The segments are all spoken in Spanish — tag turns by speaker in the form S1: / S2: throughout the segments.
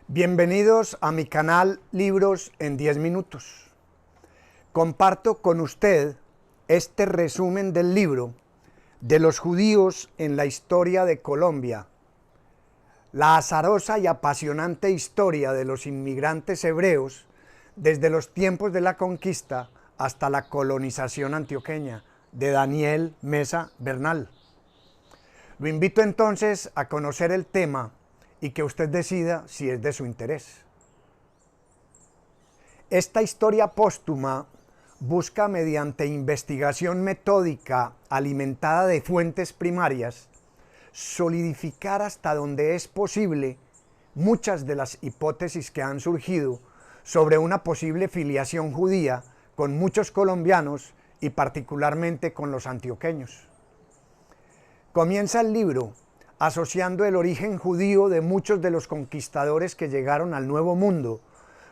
S1: Bienvenidos a mi canal Libros en 10 minutos. Comparto con usted este resumen del libro de los judíos en la historia de Colombia, la azarosa y apasionante historia de los inmigrantes hebreos desde los tiempos de la conquista hasta la colonización antioqueña, de Daniel Mesa Bernal. Lo invito entonces a conocer el tema y que usted decida si es de su interés. Esta historia póstuma busca, mediante investigación metódica alimentada de fuentes primarias, solidificar hasta donde es posible muchas de las hipótesis que han surgido sobre una posible filiación judía con muchos colombianos y particularmente con los antioqueños. Comienza el libro asociando el origen judío de muchos de los conquistadores que llegaron al Nuevo Mundo,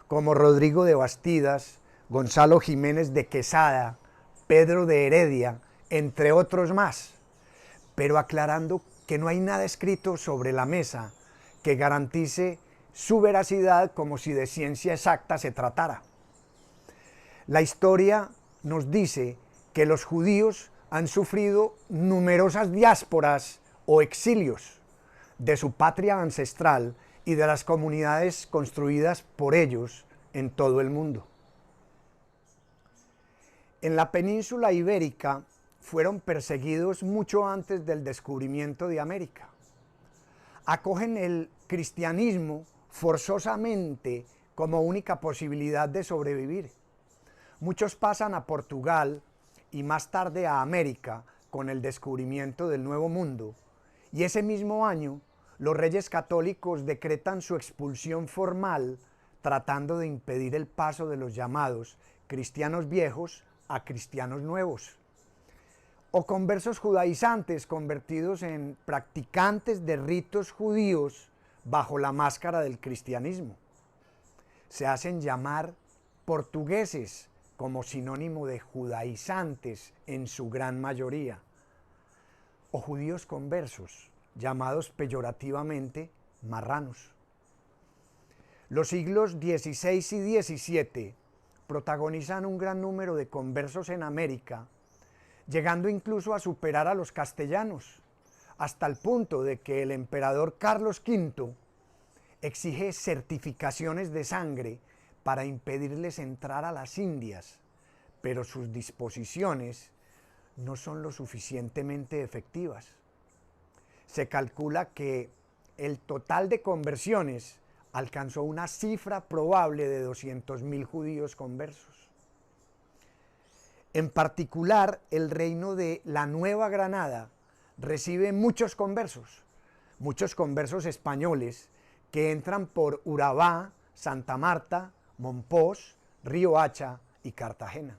S1: como Rodrigo de Bastidas, Gonzalo Jiménez de Quesada, Pedro de Heredia, entre otros más, pero aclarando que no hay nada escrito sobre la mesa que garantice su veracidad como si de ciencia exacta se tratara. La historia nos dice que los judíos han sufrido numerosas diásporas o exilios de su patria ancestral y de las comunidades construidas por ellos en todo el mundo. En la península ibérica fueron perseguidos mucho antes del descubrimiento de América. Acogen el cristianismo forzosamente como única posibilidad de sobrevivir. Muchos pasan a Portugal y más tarde a América con el descubrimiento del Nuevo Mundo, y ese mismo año los reyes católicos decretan su expulsión formal, tratando de impedir el paso de los llamados cristianos viejos a cristianos nuevos, o conversos judaizantes convertidos en practicantes de ritos judíos bajo la máscara del cristianismo. Se hacen llamar portugueses como sinónimo de judaizantes en su gran mayoría, o judíos conversos, llamados peyorativamente marranos. Los siglos XVI y XVII protagonizan un gran número de conversos en América, llegando incluso a superar a los castellanos, hasta el punto de que el emperador Carlos V exige certificaciones de sangre para impedirles entrar a las Indias, pero sus disposiciones no son lo suficientemente efectivas. Se calcula que el total de conversiones alcanzó una cifra probable de 200.000 judíos conversos. En particular, el reino de la Nueva Granada recibe muchos conversos españoles que entran por Urabá, Santa Marta, Mompox, Río Hacha y Cartagena.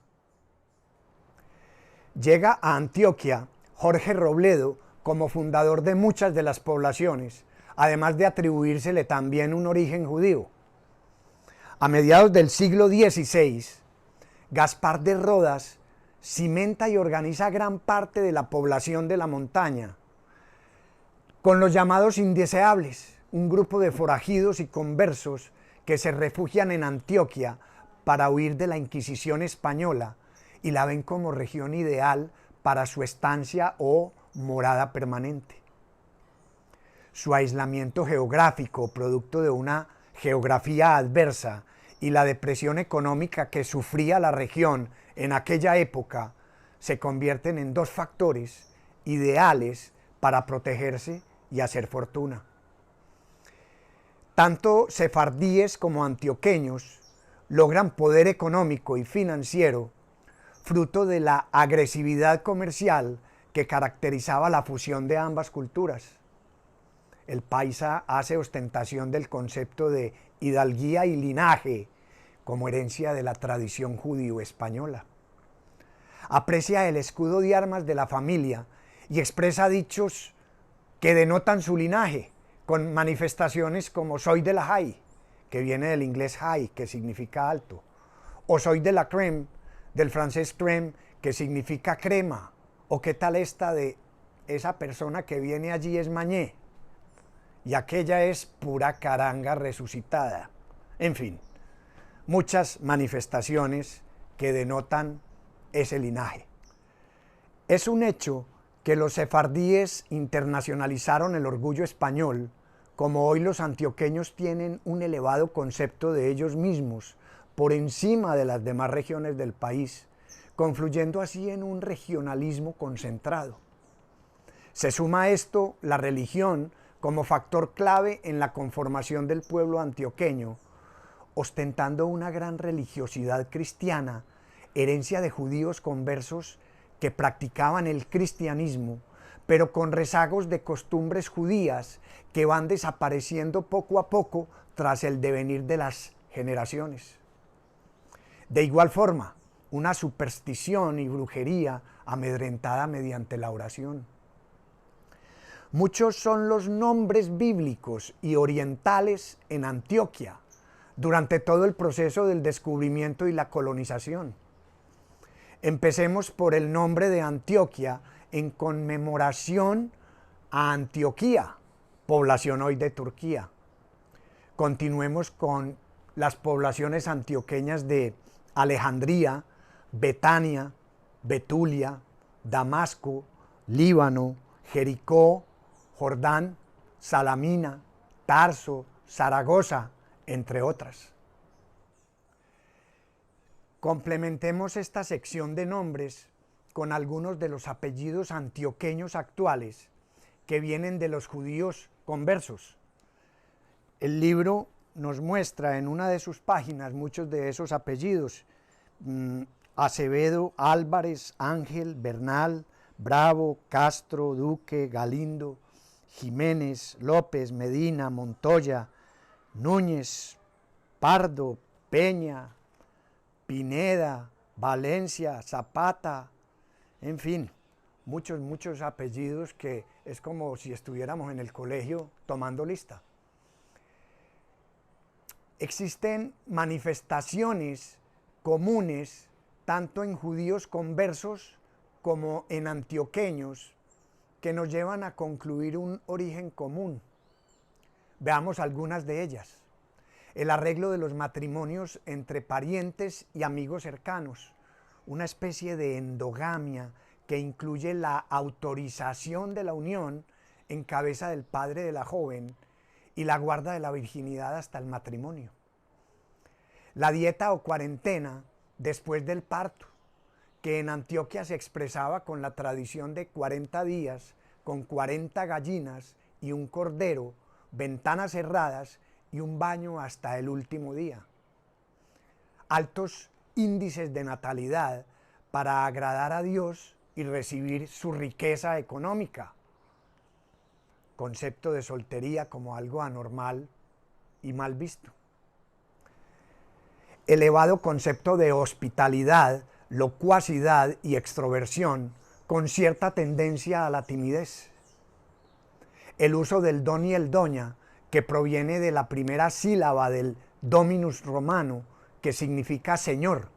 S1: Llega a Antioquia Jorge Robledo como fundador de muchas de las poblaciones, además de atribuírsele también un origen judío. A mediados del siglo XVI, Gaspar de Rodas cimenta y organiza gran parte de la población de la montaña, con los llamados indeseables, un grupo de forajidos y conversos que se refugian en Antioquia para huir de la Inquisición española y la ven como región ideal para su estancia o morada permanente. Su aislamiento geográfico, producto de una geografía adversa y la depresión económica que sufría la región en aquella época, se convierten en dos factores ideales para protegerse y hacer fortuna. Tanto sefardíes como antioqueños logran poder económico y financiero fruto de la agresividad comercial que caracterizaba la fusión de ambas culturas. El paisa hace ostentación del concepto de hidalguía y linaje como herencia de la tradición judío-española. Aprecia el escudo de armas de la familia y expresa dichos que denotan su linaje, con manifestaciones como soy de la Jai, que viene del inglés high, que significa alto, o soy de la crème, del francés crème, que significa crema, o qué tal esta de esa persona que viene allí es mañé, y aquella es pura caranga resucitada. En fin, muchas manifestaciones que denotan ese linaje. Es un hecho que los sefardíes internacionalizaron el orgullo español, como hoy los antioqueños tienen un elevado concepto de ellos mismos por encima de las demás regiones del país, confluyendo así en un regionalismo concentrado. Se suma a esto la religión como factor clave en la conformación del pueblo antioqueño, ostentando una gran religiosidad cristiana, herencia de judíos conversos que practicaban el cristianismo, pero con rezagos de costumbres judías que van desapareciendo poco a poco tras el devenir de las generaciones. De igual forma, una superstición y brujería amedrentada mediante la oración. Muchos son los nombres bíblicos y orientales en Antioquia durante todo el proceso del descubrimiento y la colonización. Empecemos por el nombre de Antioquia en conmemoración a Antioquía, población hoy de Turquía. Continuemos con las poblaciones antioqueñas de Alejandría, Betania, Betulia, Damasco, Líbano, Jericó, Jordán, Salamina, Tarso, Zaragoza, entre otras. Complementemos esta sección de nombres con algunos de los apellidos antioqueños actuales que vienen de los judíos conversos. El libro nos muestra en una de sus páginas muchos de esos apellidos: Acevedo, Álvarez, Ángel, Bernal, Bravo, Castro, Duque, Galindo, Jiménez, López, Medina, Montoya, Núñez, Pardo, Peña, Pineda, Valencia, Zapata, en fin, muchos apellidos que es como si estuviéramos en el colegio tomando lista. Existen manifestaciones comunes tanto en judíos conversos como en antioqueños que nos llevan a concluir un origen común. Veamos algunas de ellas. El arreglo de los matrimonios entre parientes y amigos cercanos, una especie de endogamia que incluye la autorización de la unión en cabeza del padre de la joven y la guarda de la virginidad hasta el matrimonio. La dieta o cuarentena después del parto, que en Antioquia se expresaba con la tradición de 40 días, con 40 gallinas y un cordero, ventanas cerradas y un baño hasta el último día. Altos índices de natalidad para agradar a Dios y recibir su riqueza económica. Concepto de soltería como algo anormal y mal visto. Elevado concepto de hospitalidad, locuacidad y extroversión con cierta tendencia a la timidez. El uso del don y el doña, que proviene de la primera sílaba del dominus romano, que significa señor,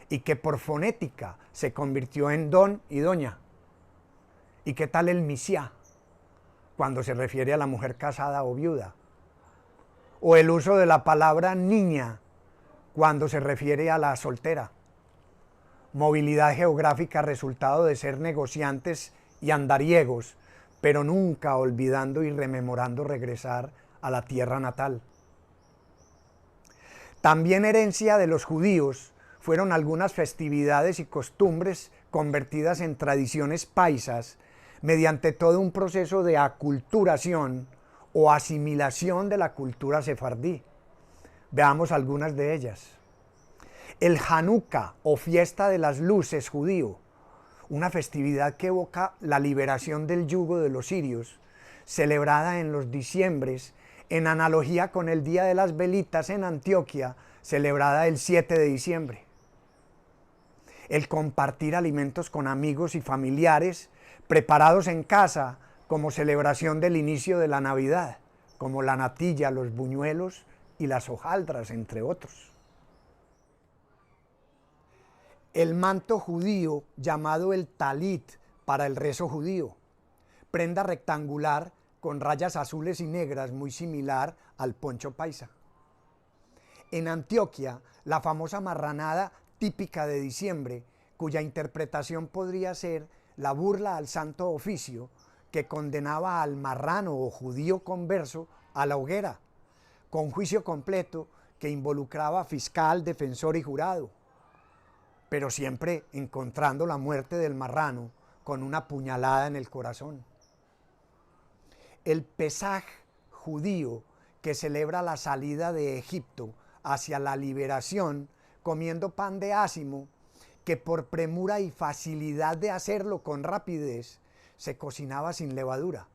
S1: y que por fonética se convirtió en don y doña. ¿Y qué tal el misiá, cuando se refiere a la mujer casada o viuda? O el uso de la palabra niña, cuando se refiere a la soltera. Movilidad geográfica resultado de ser negociantes y andariegos, pero nunca olvidando y rememorando regresar a la tierra natal. También herencia de los judíos fueron algunas festividades y costumbres convertidas en tradiciones paisas mediante todo un proceso de aculturación o asimilación de la cultura sefardí. Veamos algunas de ellas. El Hanukkah o fiesta de las luces judío, una festividad que evoca la liberación del yugo de los sirios, celebrada en los diciembres, en analogía con el Día de las Velitas en Antioquia, celebrada el 7 de diciembre. El compartir alimentos con amigos y familiares, preparados en casa como celebración del inicio de la Navidad, como la natilla, los buñuelos y las hojaldras, entre otros. El manto judío llamado el talit para el rezo judío, prenda rectangular con rayas azules y negras muy similar al poncho paisa. En Antioquia, la famosa marranada típica de diciembre, cuya interpretación podría ser la burla al Santo Oficio, que condenaba al marrano o judío converso a la hoguera, con juicio completo que involucraba fiscal, defensor y jurado, pero siempre encontrando la muerte del marrano con una puñalada en el corazón. El Pesaj judío, que celebra la salida de Egipto hacia la liberación, comiendo pan de ácimo, que por premura y facilidad de hacerlo con rapidez, se cocinaba sin levadura.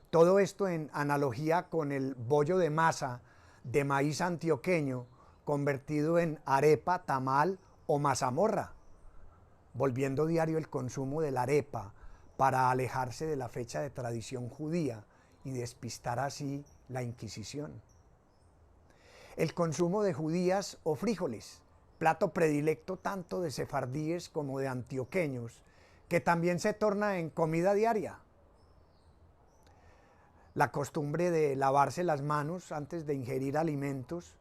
S1: Todo esto en analogía con el bollo de masa de maíz antioqueño convertido en arepa, tamal o mazamorra, volviendo diario el consumo de la arepa para alejarse de la fecha de tradición judía y despistar así la Inquisición. El consumo de judías o frijoles, plato predilecto tanto de sefardíes como de antioqueños, que también se torna en comida diaria. La costumbre de lavarse las manos antes de ingerir alimentos,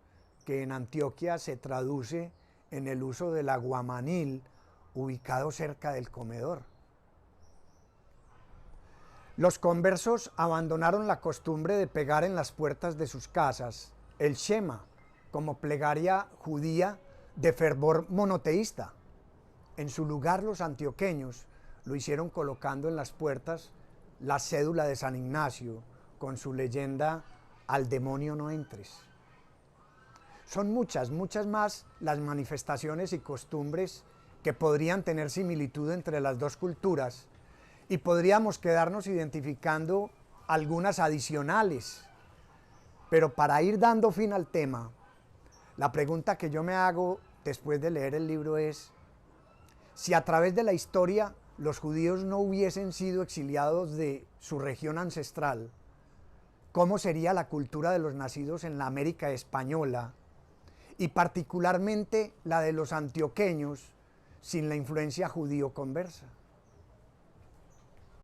S1: que en Antioquia se traduce en el uso del aguamanil ubicado cerca del comedor. Los conversos abandonaron la costumbre de pegar en las puertas de sus casas el Shema como plegaria judía de fervor monoteísta. En su lugar, los antioqueños lo hicieron colocando en las puertas la cédula de San Ignacio con su leyenda "Al demonio no entres". Son muchas más las manifestaciones y costumbres que podrían tener similitud entre las dos culturas, y podríamos quedarnos identificando algunas adicionales. Pero para ir dando fin al tema, la pregunta que yo me hago después de leer el libro es: si a través de la historia los judíos no hubiesen sido exiliados de su región ancestral, ¿cómo sería la cultura de los nacidos en la América española, y particularmente la de los antioqueños, sin la influencia judío conversa?